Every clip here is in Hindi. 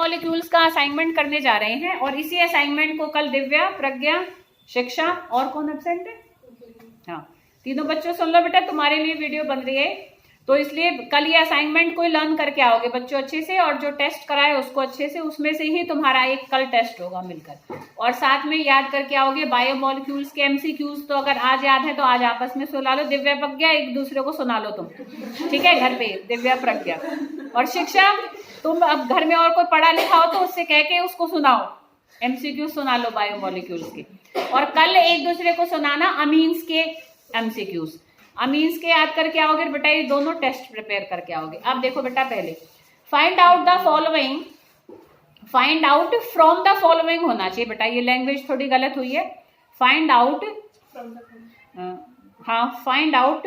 बायोमोलिक्यूल्स का असाइनमेंट करने जा रहे हैं और इसी असाइनमेंट को कल दिव्या, प्रज्ञा, शिक्षा और कौन एब्सेंट है? हाँ, तीनों बच्चों सुन लो बेटा, तुम्हारे लिए वीडियो बन रही है, तो इसलिए कल ये असाइनमेंट को लर्न करके आओगे बच्चों अच्छे से, और जो टेस्ट कराए उसको अच्छे से, उसमें से ही तुम्हारा एक कल टेस्ट होगा मिलकर, और साथ में याद करके आओगे बायोमोलिक्यूल्स के एमसीक्यूज। तो अगर आज याद है तो आज आपस में सुना लो, दिव्या प्रज्ञा एक दूसरे को सुना लो तुम, ठीक है? घर पे दिव्या प्रज्ञा। और शिक्षा, तुम अब घर में और कोई पढ़ा लिखा हो तो उससे कह के उसको सुनाओ, एमसीक्यू सुना लो बायोमोलिक्यूल्स के। और कल एक दूसरे को सुनाना अमीन्स के एमसीक्यूज, अमीन्स के याद करके आओगे बेटा, ये दोनों टेस्ट प्रिपेयर करके आओगे। अब देखो बेटा, पहले find out the following, find out from the following होना चाहिए बेटा, ये लैंग्वेज थोड़ी गलत हुई है। फाइंड आउट, हाँ फाइंड आउट,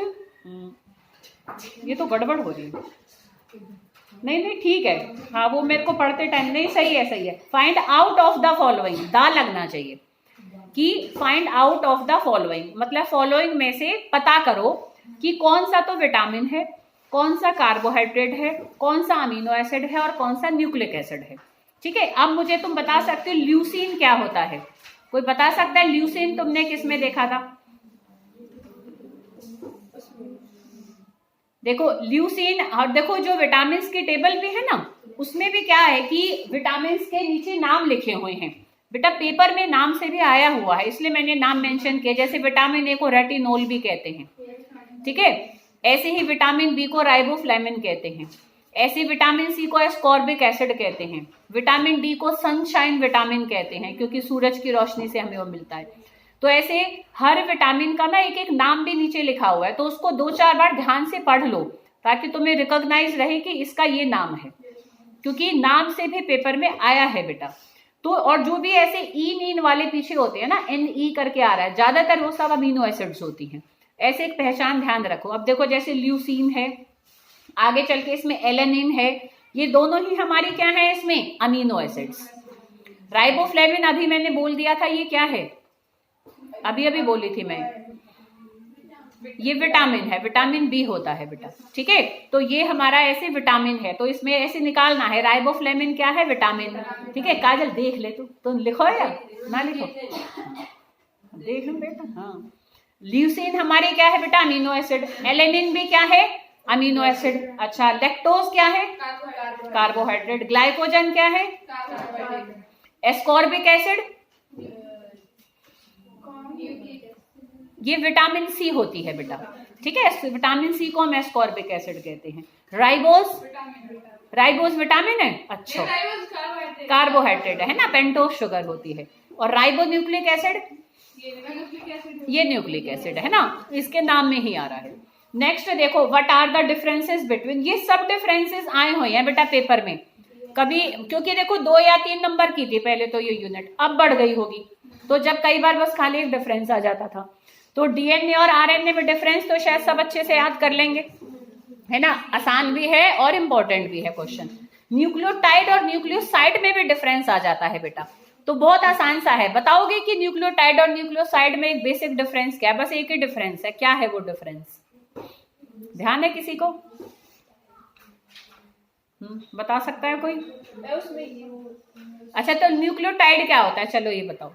ये तो गड़बड़ हो रही है, नहीं ठीक है, हाँ वो मेरे को पढ़ते टाइम नहीं, सही है सही है। Find out of the following, दा लगना चाहिए कि find out of the following, मतलब फॉलोइंग में से पता करो कि कौन सा तो विटामिन है, कौन सा कार्बोहाइड्रेट है, कौन सा अमीनो एसिड है और कौन सा न्यूक्लिक एसिड है, ठीक है? अब मुझे तुम बता सकते हो ल्यूसीन क्या होता है? कोई बता सकता है ल्यूसीन तुमने किस में देखा था? देखो ल्यूसीन, और देखो जो विटामिन की टेबल भी है ना, उसमें भी क्या है कि विटामिन के नीचे नाम लिखे हुए हैं बेटा, पेपर में नाम से भी आया हुआ है, इसलिए मैंने नाम मेंशन किया। जैसे विटामिन ए को रेटिनोल भी कहते हैं, ठीक है? ऐसे ही विटामिन बी को राइबोफ्लेविन कहते हैं, ऐसे विटामिन सी को एस्कॉर्बिक एसिड कहते हैं, विटामिन डी को सनशाइन विटामिन कहते हैं क्योंकि सूरज की रोशनी से हमें वो मिलता है। तो ऐसे हर विटामिन का ना एक एक नाम भी नीचे लिखा हुआ है, तो उसको 2-4 बार ध्यान से पढ़ लो ताकि तुम्हें रिकॉग्नाइज रहे कि इसका ये नाम है, क्योंकि नाम से भी पेपर में आया है बेटा। तो और जो भी ऐसे ई मीन वाले पीछे होते हैं ना, एन ई करके आ रहा है, ज्यादातर वो सब अमीनो एसिड्स होती हैं, ऐसे एक पहचान ध्यान रखो। अब देखो जैसे ल्यूसीन है, आगे चल के इसमें एलेनिन है, ये दोनों ही हमारी क्या है इसमें? Amino acids. राइबोफ्लेविन अभी मैंने बोल दिया था, ये क्या है? अभी बोली थी मैं, ये विटामिन है, विटामिन बी होता है बेटा, ठीक है? तो ये हमारा ऐसे विटामिन है, तो इसमें ऐसे निकालना है राइबोफ्लेविन क्या है? विटामिन, ठीक है? काजल देख ले, तुम लिखो या ना लिखो, देख लो बेटा। हाँ, ल्यूसीन हमारी क्या है बेटा? Amino acid. एलेनिन भी क्या है? Amino acid. अच्छा, लैक्टोज क्या है? कार्बोहाइड्रेट। ग्लाइकोजन क्या है? एस्कॉर्बिक एसिड, ये विटामिन सी होती है बेटा, ठीक है? विटामिन सी को हम एस्कॉर्बिक एसिड कहते हैं। राइबोज, राइबोज विटामिन है, अच्छा कार्बोहाइड्रेट है ना, पेंटोस शुगर होती है। और राइबो न्यूक्लिक एसिड, ये न्यूक्लिक एसिड है ना, इसके नाम में ही आ रहा है। नेक्स्ट देखो, what are the differences between, ये सब डिफरेंसेस आए हुए हैं बेटा पेपर में कभी, क्योंकि देखो 2 या 3 नंबर की थी पहले तो ये यूनिट, अब बढ़ गई होगी, तो जब कई बार बस खाली एक डिफरेंस आ जाता था, तो डीएनए और आरएनए में डिफरेंस तो शायद सब अच्छे से याद कर लेंगे, है ना? आसान भी है और इम्पोर्टेंट भी है क्वेश्चन। न्यूक्लियोटाइड और न्यूक्लियोसाइड में भी डिफरेंस आ जाता है बेटा, तो बहुत आसान सा है। बताओगे कि न्यूक्लियोटाइड और न्यूक्लियोसाइड में एक बेसिक डिफरेंस क्या है? बस एक ही डिफरेंस है, क्या है वो डिफरेंस? ध्यान है किसी को? बता सकता है कोई? अच्छा, तो न्यूक्लियोटाइड क्या होता है, चलो ये बताओ।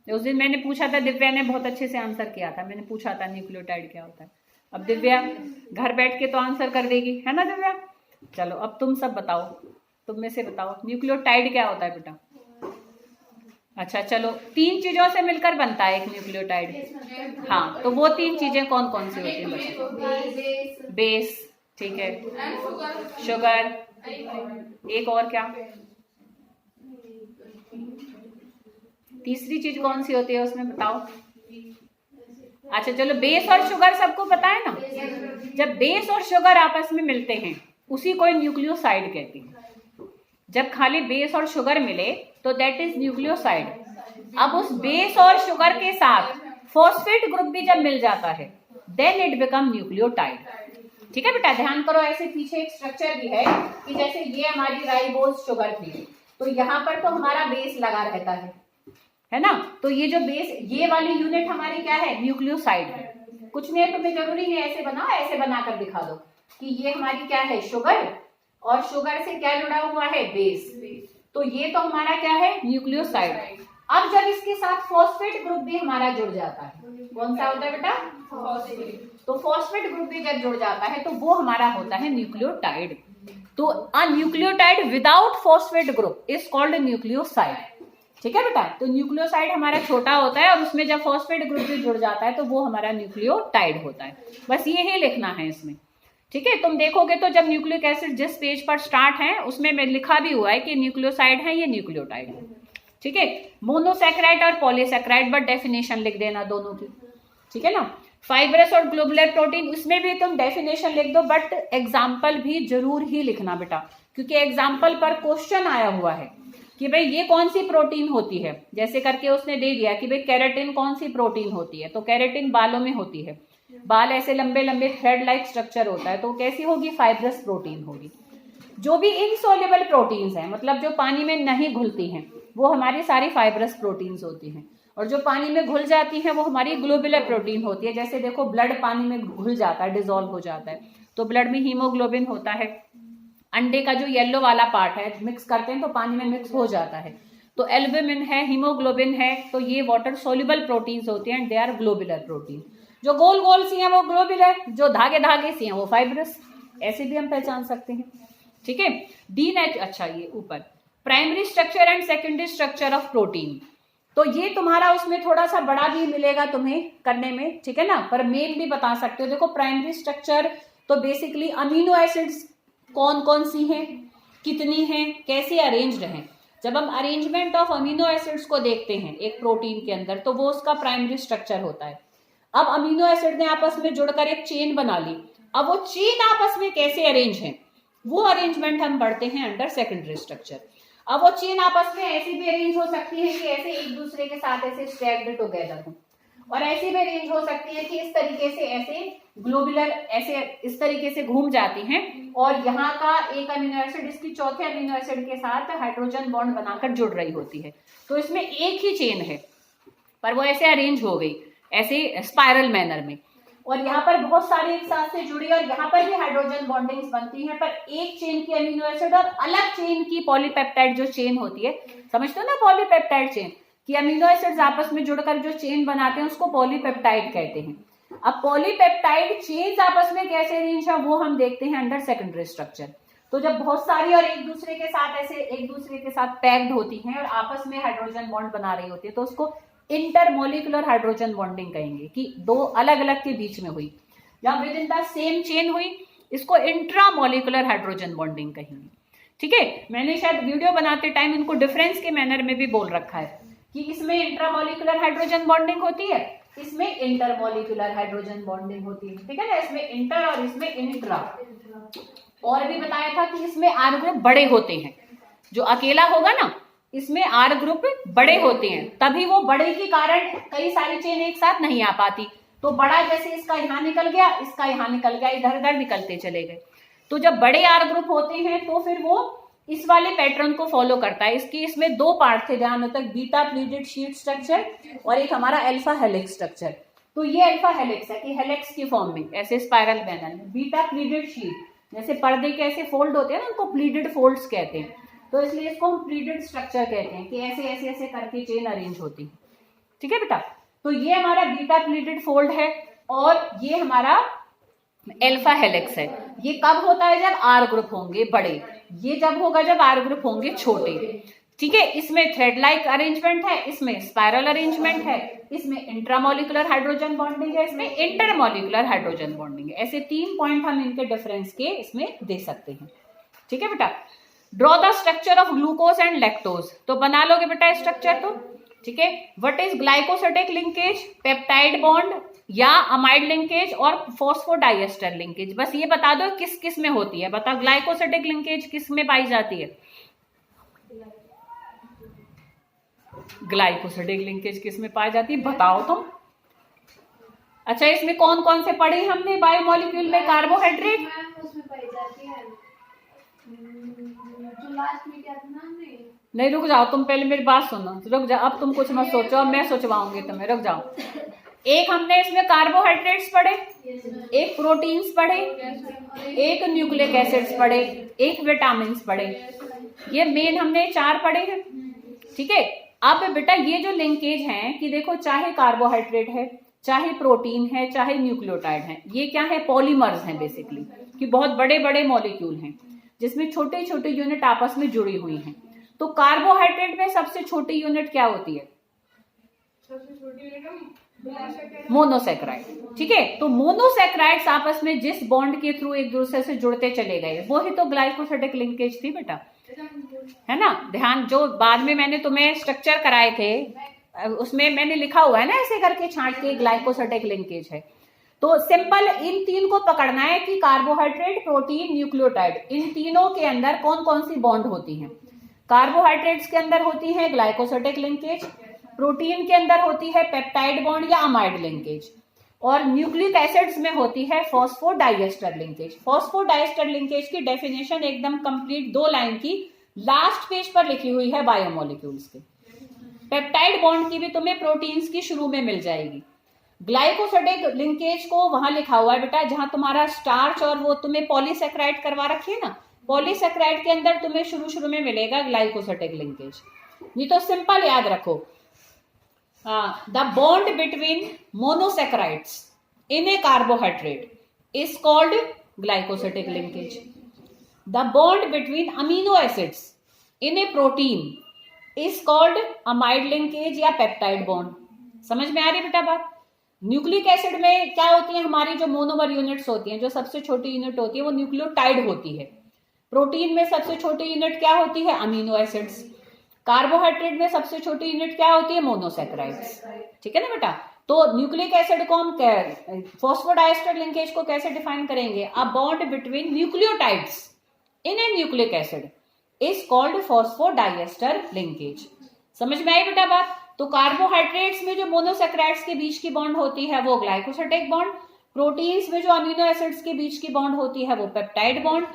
उस दिन मैंने पूछा था, दिव्या ने बहुत अच्छे से आंसर किया था, मैंने पूछा था न्यूक्लियोटाइड क्या होता है। अब दिव्या घर बैठ के तो आंसर कर देगी, है ना दिव्या? चलो अब तुम सब बताओ, तुम में से बताओ न्यूक्लियोटाइड क्या होता है बेटा? अच्छा चलो, 3 चीजों से मिलकर बनता है एक न्यूक्लियोटाइड। हाँ, तो वो 3 चीजें कौन कौन सी होती हैं बच्चों? बेस, ठीक है, शुगर, एक और क्या? तीसरी चीज कौन सी होती है उसमें बताओ? अच्छा चलो, बेस और शुगर सबको पता है ना? जब बेस और शुगर आपस में मिलते हैं उसी को न्यूक्लियोसाइड कहते हैं। जब खाली बेस और शुगर मिले तो दैट इज न्यूक्लियोसाइड। अब उस बेस और शुगर के साथ फॉस्फेट ग्रुप भी जब मिल जाता है देन इट बिकम न्यूक्लियोटाइड, ठीक है बेटा? ध्यान करो, ऐसे पीछे एक स्ट्रक्चर भी है कि जैसे ये हमारी राइबोज शुगर थी, तो यहाँ पर तो हमारा बेस लगा रहता है ना? तो ये जो बेस, ये वाली यूनिट हमारी क्या है? न्यूक्लियोसाइड है। कुछ नहीं है, तुम्हें जरूरी नहीं ऐसे बनाओ, ऐसे बनाकर दिखा दो कि ये हमारी क्या है? शुगर, और शुगर से क्या जुड़ा हुआ है? बेस। तो ये तो हमारा क्या है, न्यूक्लियोसाइड। अब जब इसके साथ फॉस्फेट ग्रुप भी हमारा जुड़ जाता है, कौन सा होता है बेटा, फॉस्फेट। तो फॉस्फेट ग्रुप भी जब जुड़ जाता है तो वो हमारा होता है न्यूक्लियोटाइड। तो अ nucleotide without phosphate group is called nucleoside. ठीक है बेटा, तो न्यूक्लियोसाइड हमारा छोटा होता है और उसमें जब फॉस्फेट ग्रुप भी जुड़ जाता है तो वो हमारा न्यूक्लियोटाइड होता है। बस ये ही लिखना है इसमें। ठीक है, तुम देखोगे तो जब न्यूक्लिक एसिड जिस पेज पर स्टार्ट है उसमें लिखा भी हुआ है कि न्यूक्लियोसाइड है, ये न्यूक्लियोटाइड है। ठीक है, मोनोसैकेराइड और पॉलीसैकेराइड, बट डेफिनेशन लिख देना दोनों की। ठीक है ना, फाइब्रस और ग्लोबुलर प्रोटीन, उसमें भी तुम डेफिनेशन लिख दो, बट एग्जाम्पल भी जरूर ही लिखना बेटा, क्योंकि एग्जाम्पल पर क्वेश्चन आया हुआ है कि भाई ये कौन सी प्रोटीन होती है, जैसे करके उसने दे दिया कि भाई केराटिन कौन सी प्रोटीन होती है, तो केराटिन बालों में होती है, बाल ऐसे लंबे लंबे थ्रेड लाइक स्ट्रक्चर होता है, तो कैसी होगी, फाइब्रस प्रोटीन होगी। जो भी इनसॉल्युबल प्रोटीन्स हैं, मतलब जो पानी में नहीं घुलती हैं, वो हमारी सारी फाइब्रस प्रोटीन्स होती हैं, और जो पानी में घुल जाती हैं वो हमारी ग्लोबुलर प्रोटीन होती है। जैसे देखो ब्लड पानी में घुल जाता है, डिसॉल्व हो जाता है, तो ब्लड में हीमोग्लोबिन होता है। अंडे का जो येलो वाला पार्ट है, मिक्स करते हैं तो पानी में मिक्स हो जाता है, तो एल्ब्यूमिन है, हीमोग्लोबिन है, तो ये वाटर सोल्यूबल प्रोटीन्स होते हैं and they are globular protein. जो गोल गोल सी हैं वो ग्लोबुलर, जो धागे धागे सी हैं वो फाइब्रस, ऐसे भी हम पहचान सकते हैं। ठीक है, अच्छा ये ऊपर primary structure and secondary structure of protein, तो ये तुम्हारा उसमें थोड़ा सा बड़ा भी मिलेगा तुम्हें करने में। ठीक है ना, पर मेन भी बता सकते हो। देखो प्राइमरी स्ट्रक्चर तो बेसिकली अमीनो एसिड्स कौन कौन सी हैं, कितनी हैं, कैसे अरेंज्ड हैं। जब हम अरेंजमेंट ऑफ अमीनो एसिड्स को देखते हैं एक प्रोटीन के अंदर, तो वो उसका प्राइमरी स्ट्रक्चर होता है। अब अमीनो एसिड ने आपस में जुड़कर एक चेन बना ली, अब वो चेन आपस में कैसे अरेंज है, वो अरेंजमेंट हम पढ़ते हैं अंडर सेकेंडरी स्ट्रक्चर। अब वो चेन आपस में ऐसी भी अरेंज हो सकती है कि ऐसे एक दूसरे के साथ ऐसे स्टैक्ड टुगेदर हो, और ऐसी भी अरेंज हो सकती है कि इस तरीके से ऐसे ग्लोबुलर ऐसे इस तरीके से घूम जाती हैं, और यहाँ का एक अमीनो एसिड इसकी चौथे अमीनो एसिड के साथ हाइड्रोजन बॉन्ड बनाकर जुड़ रही होती है। तो इसमें एक ही चेन है, पर वो ऐसे अरेंज हो गई ऐसे स्पाइरल मैनर में, और यहाँ पर बहुत सारी एक साथ से जुड़ी, और यहाँ पर भी हाइड्रोजन बॉन्डिंग्स बनती हैं, पर एक चेन की अमीनो एसिड और अलग चेन की पॉलीपेप्टाइड जो चेन होती है, समझते हो ना पॉलीपेप्टाइड चेन, कि अमीनो एसिड्स आपस में जुड़कर जो चेन बनाते हैं उसको पॉलीपेप्टाइड कहते हैं। अब पॉलीपेप्टाइड चेन्स आपस में कैसे अरेंज है वो हम देखते हैं अंडर सेकेंडरी स्ट्रक्चर। तो जब बहुत सारी और एक दूसरे के साथ ऐसे एक दूसरे के साथ पैक्ड होती हैं और आपस में हाइड्रोजन बॉन्ड बना रही होती है, तो उसको इंटरमोलिकुलर हाइड्रोजन बॉन्डिंग कहेंगे, कि दो अलग अलग के बीच में हुई, या with in the same chain हुई, इसको इंट्रामोलिकुलर हाइड्रोजन बॉन्डिंग कहेंगे। ठीक है, मैंने शायद वीडियो बनाते टाइम इनको डिफरेंस के मैनर में भी बोल रखा है कि इसमें इंट्रामोलिकुलर हाइड्रोजन बॉन्डिंग होती है, इसमें इंटरमोलिकुलर हाइड्रोजन बॉन्डिंग होती है। ठीक है ना, इसमें इंटर और इसमें इंट्रा। और भी बताया था कि इसमें आर ग्रुप बड़े होते हैं, जो अकेला होगा ना इसमें आर ग्रुप बड़े होते हैं, तभी वो बड़े के कारण कई सारी चेन एक साथ नहीं आ पाती। तो बड़ा जैसे इसका यहाँ निकल गया, इसका यहाँ निकल गया, इधर उधर निकलते चले गए। तो जब बड़े आर ग्रुप होते हैं तो फिर वो इस वाले पैटर्न को फॉलो करता है। इसमें दो पार्ट थे ध्यान तक, बीटा प्लीटेड शीट स्ट्रक्चर और एक हमारा अल्फा हेलिक्स स्ट्रक्चर। तो ये अल्फा हेलिक्स है कि हेलिक्स की फॉर्म में ऐसे स्पाइरल मैनर में। बीटा प्लीटेड शीट जैसे पर्दे के ऐसे फोल्ड होते हैं ना, उनको प्लीटेड फोल्ड्स कहते हैं, तो इसलिए इसको हम प्लीटेड स्ट्रक्चर कहते हैं कि ऐसे ऐसे ऐसे करके चेन अरेंज होती है। ठीक है बेटा, तो ये हमारा बीटा प्लीटेड फोल्ड है और ये हमारा अल्फा हेलिक्स है। ये कब होता है? जब आर ग्रुप होंगे बड़े, ये जब होगा जब आर ग्रुप होंगे छोटे। ठीक है, इसमें थ्रेड लाइक अरेंजमेंट है, इसमें स्पाइरल अरेंजमेंट है, इसमें इंट्रामोलिकुलर हाइड्रोजन बॉन्डिंग है, इसमें इंटरमोलिकुलर हाइड्रोजन बॉन्डिंग है। ऐसे 3 पॉइंट हम इनके डिफरेंस के इसमें दे सकते हैं। ठीक है बेटा, draw the structure of glucose and lactose, तो बना लोगे बेटा स्ट्रक्चर तो। ठीक है, what is glycosidic linkage, peptide bond या अमाइड लिंकेज और फॉस्फोडाइएस्टर लिंकेज। बस ये बता दो किस किस में होती है। बता, ग्लाइकोसिडिक लिंकेज किस में पाई जाती है? ग्लाइकोसिडिक लिंकेज किस में पाई जाती है बताओ तुम। अच्छा, इसमें कौन कौन से पढ़े हमने बायोमोलिक्यूल में? कार्बोहाइड्रेट नहीं, रुक जाओ तुम, पहले मेरी बात सुनो, रुक जाओ, अब तुम कुछ मत सोचो, अब मैं सोचवाऊंगी तुम्हें, रुक जाओ। एक हमने इसमें कार्बोहाइड्रेट्स पढ़े, एक प्रोटीन्स पढ़े, एक न्यूक्लिक एसिड्स पढ़े, एक विटामिन्स पढ़े। ये मेन हमने 4 पढ़े हैं, ठीक है। अब बेटा ये जो लिंकेज है कि देखो चाहे कार्बोहाइड्रेट है, चाहे प्रोटीन है, चाहे न्यूक्लियोटाइड है, ये क्या है, पॉलीमर्स हैं बेसिकली, कि बहुत बड़े बड़े मॉलिक्यूल हैं जिसमें छोटे छोटे यूनिट आपस में जुड़ी हुई हैं। तो कार्बोहाइड्रेट में सबसे छोटी यूनिट क्या होती है? मोनोसेक्राइड, ठीक है। तो मोनोसेक्राइड्स आपस में जिस बॉन्ड के थ्रू एक दूसरे से जुड़ते चले गए, वो ही तो ग्लाइकोसिडिक लिंकेज थी बेटा, है ना। ध्यान, जो बाद में मैंने तुम्हें स्ट्रक्चर कराए थे उसमें मैंने लिखा हुआ है ना ऐसे करके छांट के, ग्लाइकोसिडिक लिंकेज है। तो सिंपल इन तीन को पकड़ना है कि कार्बोहाइड्रेट, प्रोटीन, न्यूक्लियोटाइड, इन तीनों के अंदर कौन कौन सी बॉन्ड होती हैं। कार्बोहाइड्रेट्स के अंदर होती है ग्लाइकोसिडिक लिंकेज, प्रोटीन के अंदर होती है पेप्टाइड बॉन्ड या अमाइड लिंकेज, और न्यूक्लिक एसिड्स में होती है फॉस्फोडाइएस्टर लिंकेज। फॉस्फोडाइएस्टर लिंकेज की डेफिनेशन एकदम कंप्लीट 2 लाइन की लास्ट पेज पर लिखी हुई है बायोमोलिक्यूल्स के। पेप्टाइड बॉन्ड की भी तुम्हें प्रोटीन्स की शुरू में मिल जाएगी। ग्लाइकोसिडिक लिंकेज को वहां लिखा हुआ है बेटा जहां तुम्हारा स्टार्च और वो तुम्हें पॉलीसेक्राइड करवा रखी है ना, पॉलीसेक्राइड के अंदर तुम्हें शुरू में मिलेगा ग्लाइकोसिडिक लिंकेज। ये तो सिंपल याद रखो, the bond between monosaccharides in A carbohydrate is called glycosidic linkage. The bond between amino acids in A protein is called amide linkage या पेप्टाइड बॉन्ड। समझ में आ रही बेटा बात? न्यूक्लिक एसिड में क्या होती है, हमारी जो मोनोमर यूनिट्स होती हैं, जो सबसे छोटी यूनिट होती है वो न्यूक्लियोटाइड होती है। प्रोटीन में सबसे छोटी यूनिट क्या होती है, अमीनो एसिड्स। कार्बोहाइड्रेट में सबसे छोटी यूनिट क्या होती है, मोनोसेक्राइड्स, ठीक है ना बेटा। तो न्यूक्लिक एसिड को हम फॉस्फोडाइएस्टर लिंकेज को कैसे डिफाइन करेंगे, a bond between nucleotides in A nucleic acid is called phosphodiester linkage. समझ में आई बेटा बात? तो कार्बोहाइड्रेट्स में जो मोनोसेक्राइड्स के बीच की बॉन्ड होती है वो ग्लाइकोसिडिक बॉन्ड, प्रोटीन्स में जो अमीनो एसिड्स के बीच की बॉन्ड होती है वो पेप्टाइड बॉन्ड,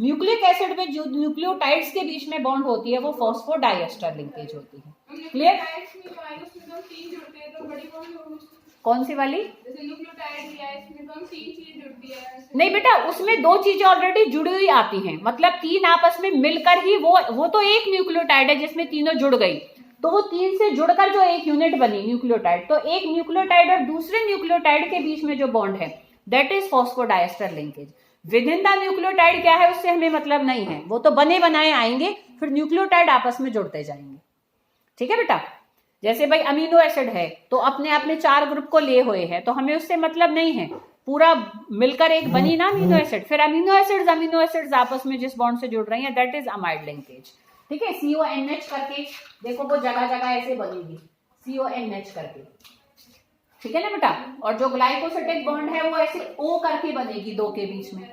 न्यूक्लिक एसिड में जो न्यूक्लियोटाइड्स के बीच में बॉन्ड होती है वो फॉस्फोडाइएस्टर लिंकेज होती है। क्लियर? कौन सी वाली? नहीं बेटा, उसमें 2 चीजें ऑलरेडी जुड़ी हुई आती हैं, मतलब 3 आपस में मिलकर ही वो तो एक न्यूक्लियोटाइड है जिसमें तीनों जुड़ गई, तो वो 3 से जुड़कर जो एक यूनिट बनी न्यूक्लियोटाइड, तो एक न्यूक्लियोटाइड और दूसरे न्यूक्लियोटाइड के बीच में जो बॉन्ड है that is phosphodiester linkage. With in the nucleotide क्या है उससे हमें मतलब नहीं है, वो तो बने बनाए आएंगे, फिर न्यूक्लियोटाइड आपस में जुड़ते जाएंगे, ठीक है बेटा। जैसे भाई अमीनो एसिड है तो अपने आप में 4 ग्रुप को ले हुए हैं, तो हमें उससे मतलब नहीं है, पूरा मिलकर एक बनी ना अमीनो एसिड, फिर अमीनो एसिड्स आपस में जिस बॉन्ड से जुड़ रही हैं दैट इज अमाइड लिंकेज, ठीक है। CONH करके देखो वो जगह जगह ऐसे बनेगी, CONH करके, ठीक है ना बेटा। और जो ग्लाइकोसिडिक बॉन्ड है वो ऐसे O करके बनेगी 2 के बीच में,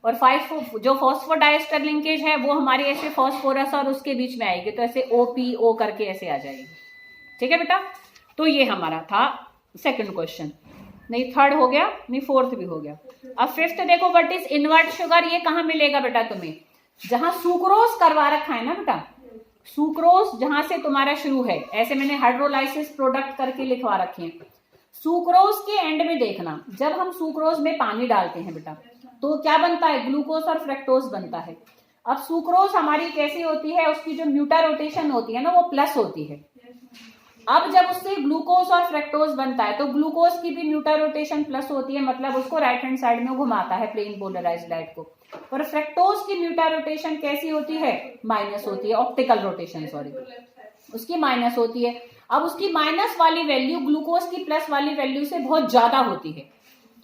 और 5 जो फॉस्फोडाइएस्टर लिंकेज है वो हमारी ऐसे फॉस्फोरस और उसके बीच में आएगी, तो ऐसे OPO करके ऐसे आ जाएगी, ठीक है बेटा। तो ये हमारा था सेकंड क्वेश्चन, नहीं 3rd हो गया, नहीं 4th भी हो गया। अब 5th देखो, व्हाट इज इनवर्ट शुगर, ये कहाँ मिलेगा बेटा तुम्हें, जहां सुक्रोज करवा रखा है ना बेटा, सुक्रोज जहां से तुम्हारा शुरू है, ऐसे मैंने हाइड्रोलाइसिस प्रोडक्ट करके लिखवा रखे हैं। सुक्रोज के एंड में देखना, जब हम सुक्रोज में पानी डालते हैं बेटा तो क्या बनता है, ग्लूकोज और फ्रक्टोज बनता है। अब सुक्रोज हमारी कैसी होती है, उसकी जो म्यूटा रोटेशन होती है ना वो प्लस होती है। अब जब उससे ग्लूकोज और फ्रक्टोज बनता है तो ग्लूकोज की भी म्यूटा रोटेशन प्लस होती है, मतलब उसको राइट हैंड साइड में घुमाता है प्लेन पोलराइज्ड लाइट को। पर फ्रक्टोज की म्यूटा रोटेशन कैसी होती है, माइनस होती है, ऑप्टिकल रोटेशन सॉरी, उसकी माइनस होती है। अब उसकी माइनस वाली वैल्यू ग्लूकोज की प्लस वाली वैल्यू से बहुत ज्यादा होती है।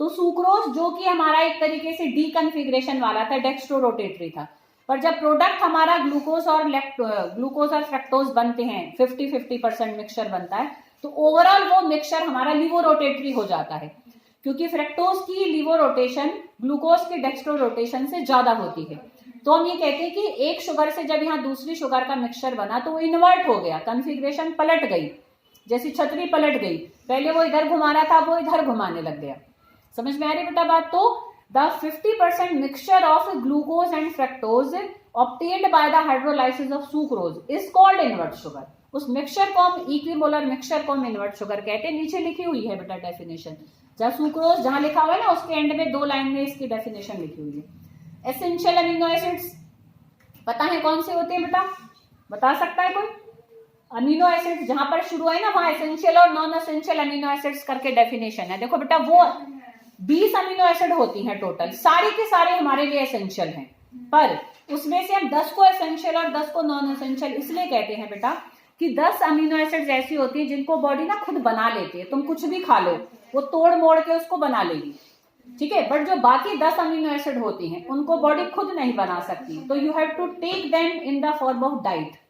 तो सुक्रोज जो कि हमारा एक तरीके से डीकन्फिग्रेशन वाला था, डेक्स्ट्रो रोटेटरी था, पर जब प्रोडक्ट हमारा ग्लूकोज और फ्रक्टोज बनते हैं, 50-50% मिक्सचर बनता है, तो ओवरऑल वो मिक्सचर हमारा लिवो रोटेटरी हो जाता है, क्योंकि फ्रक्टोज की लिवो रोटेशन ग्लूकोज की डेक्स्ट्रो रोटेशन से ज्यादा होती है। तो हम ये कहते हैं कि एक शुगर से जब यहाँ दूसरी शुगर का मिक्सचर बना तो वो इन्वर्ट हो गया, कन्फिग्रेशन पलट गई, जैसी छतरी पलट गई, पहले वो इधर घुमा रहा था वो इधर घुमाने लग गया। समझ में आ रही बेटा बात? तो the 50% mixture of glucose and fructose obtained by the hydrolysis of sucrose is called invert sugar। उस मिक्सचर को हम इक्विमोलर मिक्सचर को हम इन्वर्ट शुगर कहते हैं। नीचे लिखी हुई है बेटा डेफिनेशन, जहाँ सुक्रोज जहां लिखा हुआ है ना उसके एंड में 2 लाइन में इसकी डेफिनेशन लिखी हुई है। एसेंशियल अमीनो एसिड्स पता है कौन से होते हैं बेटा, बता सकता है कोई? अमीनो एसिड्स जहां पर शुरू है ना वहां एसेंशियल और नॉन एसेंशियल अमीनो एसिड्स करके डेफिनेशन है। देखो बेटा वो 20 अमीनो एसिड होती हैं टोटल, सारे के सारे हमारे लिए एसेंशियल हैं, पर उसमें से हम 10 को एसेंशियल और 10 को नॉन एसेंशियल इसलिए कहते हैं बेटा कि 10 अमीनो एसिड्स ऐसी होती है जिनको बॉडी ना खुद बना लेती है। तुम कुछ भी खा लो वो तोड़ मोड़ के उसको बना लेगी, ठीक है, बट जो बाकी 10 अमीनो एसिड होती हैं उनको बॉडी खुद नहीं बना सकती, तो you have to take them in the form of diet.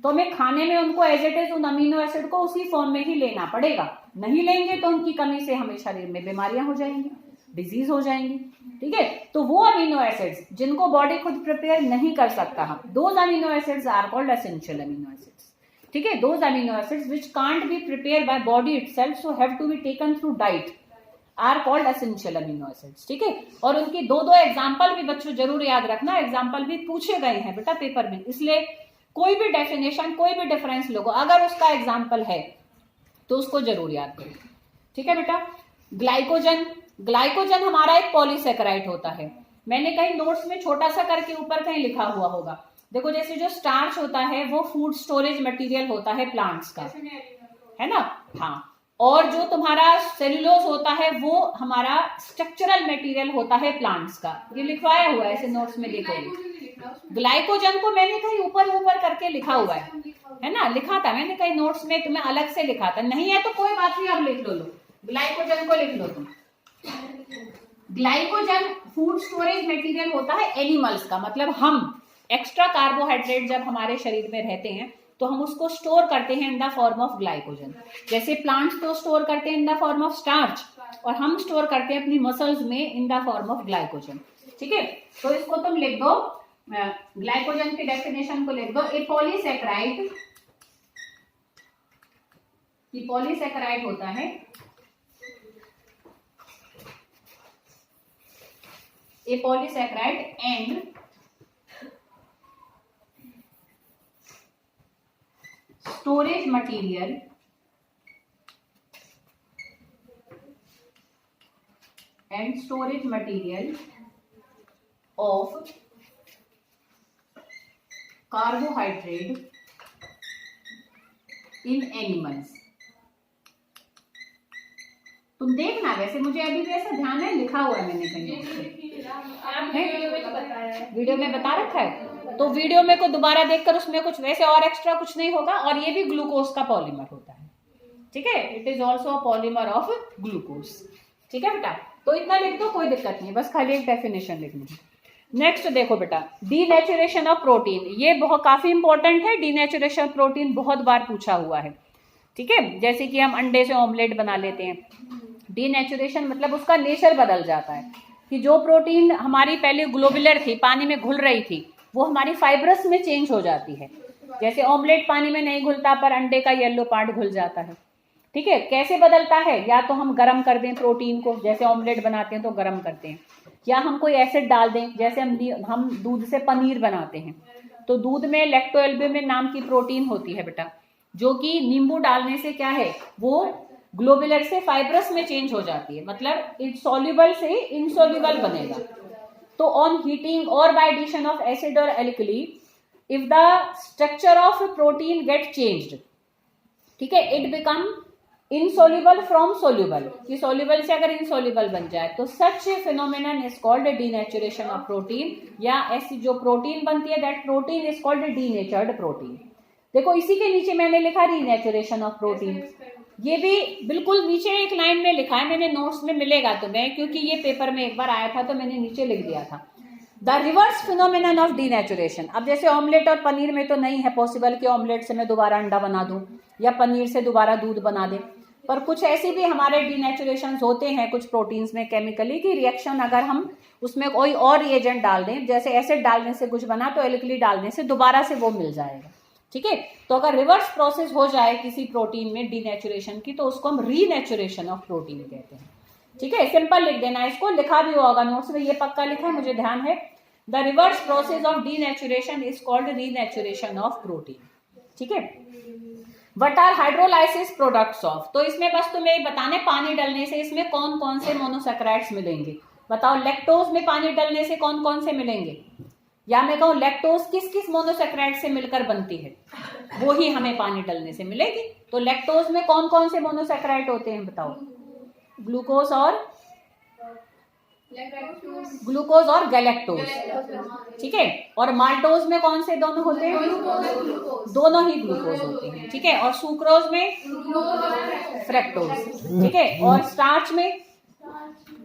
तो हमें खाने में उनको एज इट इज उन अमीनो एसिड को उसी फॉर्म में ही लेना पड़ेगा, नहीं लेंगे तो उनकी कमी से हमें शरीर में बीमारियां हो जाएंगी, डिजीज हो जाएंगी, ठीक है। तो वो अमीनो एसिड्स जिनको बॉडी खुद प्रिपेयर नहीं कर सकता, हम those amino acids are called essential amino acids, ठीक है। Those amino acids which can't be prepare by body itself so have to be taken through diet are called essential amino acids, ठीक है। और उनकी दो एग्जाम्पल भी बच्चों जरूर याद रखना, एग्जाम्पल भी पूछे गए हैं बेटा पेपर में, इसलिए कोई भी डेफिनेशन कोई भी डिफरेंस लोगो अगर उसका एग्जाम्पल है तो उसको जरूर याद करो, ठीक है बेटा। ग्लाइकोजन, ग्लाइकोजन हमारा एक पॉलीसेकेराइड होता है, मैंने कहीं नोट्स में छोटा सा करके ऊपर कहीं लिखा हुआ होगा, देखो जैसे जो स्टार्च होता है वो फूड स्टोरेज मटेरियल होता है प्लांट्स का, है ना, हाँ, और जो तुम्हारा सेल्यूलोज होता है वो हमारा स्ट्रक्चरल मटेरियल होता है प्लांट्स का, ये लिखवाया हुआ है ऐसे नोट्स में लिखोगे। ग्लाइकोजन को मैंने कहीं ऊपर ऊपर करके लिखा हुआ है ना, लिखा था मैंने कहीं नोट्स में, तुम्हें अलग से लिखा था, नहीं है तो कोई बात नहीं, अब लिख लो, ग्लाइकोजन को लिख लो तुम। ग्लाइकोजन फूड स्टोरेज मटेरियल होता है एनिमल्स का, मतलब हम एक्स्ट्रा कार्बोहाइड्रेट जब हमारे शरीर में रहते हैं तो हम उसको स्टोर करते हैं इन द फॉर्म ऑफ ग्लाइकोजन, जैसे प्लांट्स तो स्टोर करते हैं इन द फॉर्म ऑफ स्टार्च और हम स्टोर करते हैं अपनी मसल्स में इन द फॉर्म ऑफ ग्लाइकोजन, ठीक है। तो इसको तुम लिख दो, ग्लाइकोजन की डेफिनेशन को लिख दो, ए पॉलीसेकेराइड, ये पॉलीसेकेराइड होता है, a polysaccharide and storage material of carbohydrate in animals। तुम देखना, वैसे मुझे अभी भी ऐसा ध्यान है, लिखा हुआ है मैंने कहीं, वीडियो में बता रखा है, तो वीडियो में को दोबारा देखकर उसमें कुछ वैसे और एक्स्ट्रा कुछ नहीं होगा, और ये भी ग्लूकोज का पॉलीमर होता है, ठीक है, it is also a polymer of glucose, ठीक है बेटा। तो इतना लिख दो, कोई दिक्कत नहीं, बस खाली एक डेफिनेशन लिखनी है। नेक्स्ट देखो बेटा, डीनेचुरेशन ऑफ प्रोटीन, ये बहुत काफी इंपॉर्टेंट है, डीनेचुरेशन प्रोटीन बहुत बार पूछा हुआ है, ठीक है। जैसे कि हम अंडे से ऑमलेट बना लेते हैं, डीनेचुरेशन मतलब उसका नेचर बदल जाता है, कि जो प्रोटीन हमारी पहले ग्लोबुलर थी, पानी में घुल रही थी, वो हमारी फाइब्रस में चेंज हो जाती है, जैसे ऑमलेट पानी में नहीं घुलता पर अंडे का येलो पार्ट घुल जाता है, ठीक है। कैसे बदलता है, या तो हम गर्म कर दें प्रोटीन को, जैसे ऑमलेट बनाते हैं तो गर्म करते हैं, या हम कोई एसिड डाल दें, जैसे हम दूध से पनीर बनाते हैं तो दूध में लैक्टोएल्ब्यूमिन नाम की प्रोटीन होती है बेटा, जो कि नींबू डालने से क्या है वो ग्लोबुलर से फाइब्रस में चेंज हो जाती है, मतलब सॉल्युबल से इनसॉल्युबल बनेगा। तो ऑन हीटिंग और बाय एडिशन ऑफ एसिड और alkali, if the structure of protein get changed, ठीक है, it become insoluble from soluble, कि सोल्युबल से अगर इनसॉल्युबल बन जाए तो such phenomenon is called denaturation of protein, या ऐसी जो प्रोटीन बनती है that protein is called denatured protein. देखो इसी के नीचे मैंने लिखा रीनेचुरेशन ऑफ प्रोटीन, ये भी बिल्कुल नीचे एक लाइन में लिखा है, मैंने नोट्स में मिलेगा तुम्हें, क्योंकि ये पेपर में एक बार आया था तो मैंने नीचे लिख दिया था, the reverse phenomenon of denaturation. अब जैसे ऑमलेट और पनीर में तो नहीं है पॉसिबल कि ऑमलेट से मैं दोबारा अंडा बना दूं या पनीर से दोबारा दूध बना दे, पर कुछ ऐसी भी हमारे डीनेचुरेशन होते हैं कुछ प्रोटीन्स में केमिकली की रिएक्शन, अगर हम उसमें कोई और रिएजेंट डाल दें, जैसे एसिड डालने से कुछ बना तो एल्कली डालने से दोबारा से वो मिल जाएगा, ठीक है। तो अगर रिवर्स प्रोसेस हो जाए किसी प्रोटीन में डीनेचुरेशन की तो उसको हम रीनेचुरेशन ऑफ प्रोटीन कहते हैं, ठीक है। सिंपल लिख देना, इसको लिखा भी होगा नोट्स में, ये पक्का लिखा है मुझे ध्यान है, the reverse process of denaturation is called renaturation of protein, ठीक है। What are hydrolysis products of, तो इसमें बस तुम्हें बताने पानी डालने से इसमें कौन कौन से मोनोसैकेराइड्स मिलेंगे, बताओ। लैक्टोज में पानी डालने से कौन कौन से मिलेंगे, या मैं कहूँ लैक्टोज किस किस मोनोसेक्राइड से मिलकर बनती है, वो ही हमें पानी डालने से मिलेगी। तो लैक्टोज में कौन कौन से मोनोसेक्राइड होते हैं बताओ? ग्लूकोज और गैलेक्टोज, ठीक है। और माल्टोज में कौन से दोनों होते हैं? दोनों ही ग्लूकोज होते हैं, ठीक है। और सुक्रोज में फ्रक्टोज, ठीक है। और स्टार्च में,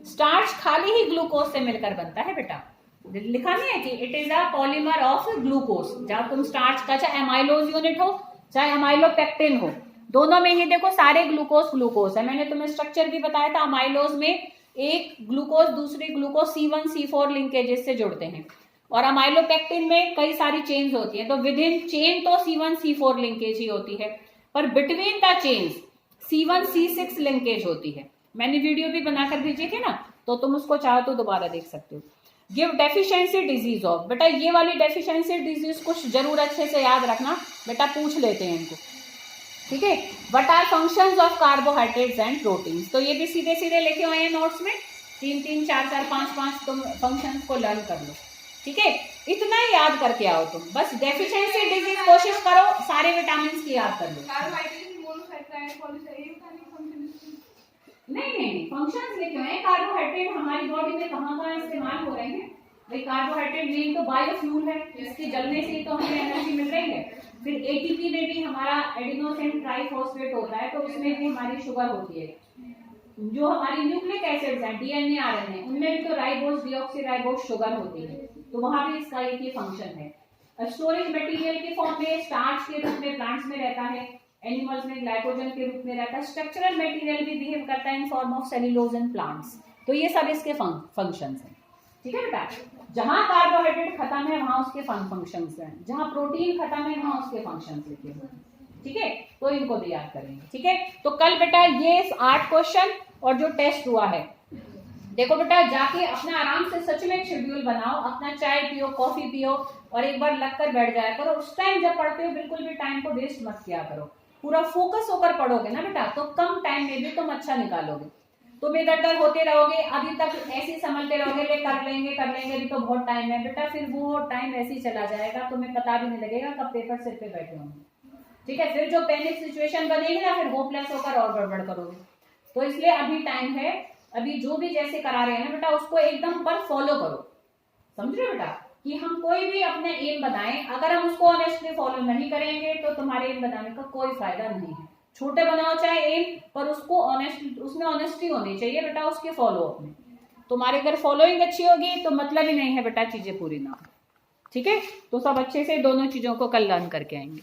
स्टार्च खाली ही ग्लूकोज से मिलकर बनता है बेटा, लिखा नहीं है कि it is a polymer of glucose. जब तुम स्टार्च का चाहे अमाइलोज यूनिट हो चाहे अमाइलोपेक्टिन हो, दोनों में ये देखो सारे ग्लूकोज है। मैंने तुम्हें स्ट्रक्चर भी बताया था, अमाइलोज में एक ग्लूकोज दूसरी ग्लूकोज C1 C4 लिंकेजेस से जुड़ते हैं, और अमाइलोपेक्टिन में कई सारी चेन्स होती हैं। तो विद इन चेन तो C1 C4 लिंकेज ही होती है, पर between the chains C1 C6 linkage होती है। मैंने वीडियो भी बनाकर भेजी थी ना, तो तुम उसको चाहो तो दोबारा देख सकते हो। गिव डेफिशिएंसी डिजीज ऑफ, बेटा ये वाली डेफिशिएंसी डिजीज कुछ जरूर अच्छे से याद रखना बेटा, पूछ लेते हैं इनको, ठीक है। What are functions of carbohydrates and proteins, तो ये भी सीधे सीधे लिखे हुए हैं नोट्स में, 3-3 4-4 5-5 तुम फंक्शंस को लर्न कर लो, ठीक है। इतना ही याद करके आओ तुम, बस डेफिशिएंसी डिजीज कोशिश करो सारे विटामिन की याद कर लो। नहीं फंक्शंस लिखे हुए हैं। कार्बोहाइड्रेट हमारी बॉडी में कहाँ कहाँ इस्तेमाल हो रहे हैं भाई? कार्बोहाइड्रेट मेन तो बायोफ्यूल है, इसके जलने से तो हमें एनर्जी मिल रही है। फिर एटीपी में भी हमारा एडिनोसिन ट्राइफॉस्फेट होता है, तो उसमें भी हमारी शुगर होती है। जो हमारी न्यूक्लिक एसिड्स हैं, डीएनए आरएनए, उनमें भी तो राइबोस डीऑक्सीराइबोस शुगर होती है, तो वहां भी इसका एक ही फंक्शन है। स्टोरेज मटेरियल के फॉर्म में स्टार्च के रूप में प्लांट्स में रहता है, एनिमल्स में ग्लाइकोजन के रूप में रहता है। स्ट्रक्चरल मटेरियल भी बिहेव करता है in form of cellulose in plants. तो ये सब इसके फंक्शंस हैं, ठीक है बेटा। जहां कार्बोहाइड्रेट खत्म है वहां उसके फंक्शंस हैं, जहां प्रोटीन खत्म है वहां उसके फंक्शंस लिखे हुए हैं, ठीक है। तो इनको भी याद करेंगे, ठीक है। तो कल बेटा ये 8 क्वेश्चन और जो टेस्ट हुआ है, देखो बेटा जाके अपना आराम से सच में एक शेड्यूल बनाओ, अपना चाय पियो कॉफी पियो और एक बार लगकर बैठ जाया करो। उस टाइम जब पढ़ते हो बिल्कुल भी टाइम को वेस्ट मत किया करो, पूरा फोकस होकर पढ़ोगे ना बेटा, तो कम टाइम में भी तुम अच्छा निकालोगे। तुम इधर उधर होते रहोगे, अभी तक ऐसे समझते रहोगे ले कर लेंगे अभी तो बहुत टाइम है बेटा, फिर वो टाइम ऐसे ही चला जाएगा, तुम्हें पता भी नहीं लगेगा कब पेपर सिर पे बैठे होंगे, ठीक है। फिर जो पैनिक सिचुएशन बनेगी ना, फिर होपलेस होकर और गड़बड़ करोगे। तो इसलिए अभी टाइम है, अभी जो भी जैसे करा रहे हैं ना बेटा उसको एकदम पर फॉलो करो, समझ रहे हो बेटा। कि हम कोई भी अपने एम बनाएं, अगर हम उसको ऑनेस्टली फॉलो नहीं करेंगे तो तुम्हारे एम बनाने का कोई फायदा नहीं है। छोटे बनाओ चाहे एम, पर उसको ऑनेस्ट, उसमें ऑनेस्टी होनी चाहिए बेटा, उसके फॉलो अप में। तुम्हारी अगर फॉलोइंग अच्छी होगी तो मतलब ही नहीं है बेटा चीजें पूरी ना हो, ठीक है। तो सब अच्छे से दोनों चीजों को कल लर्न करके आएंगे।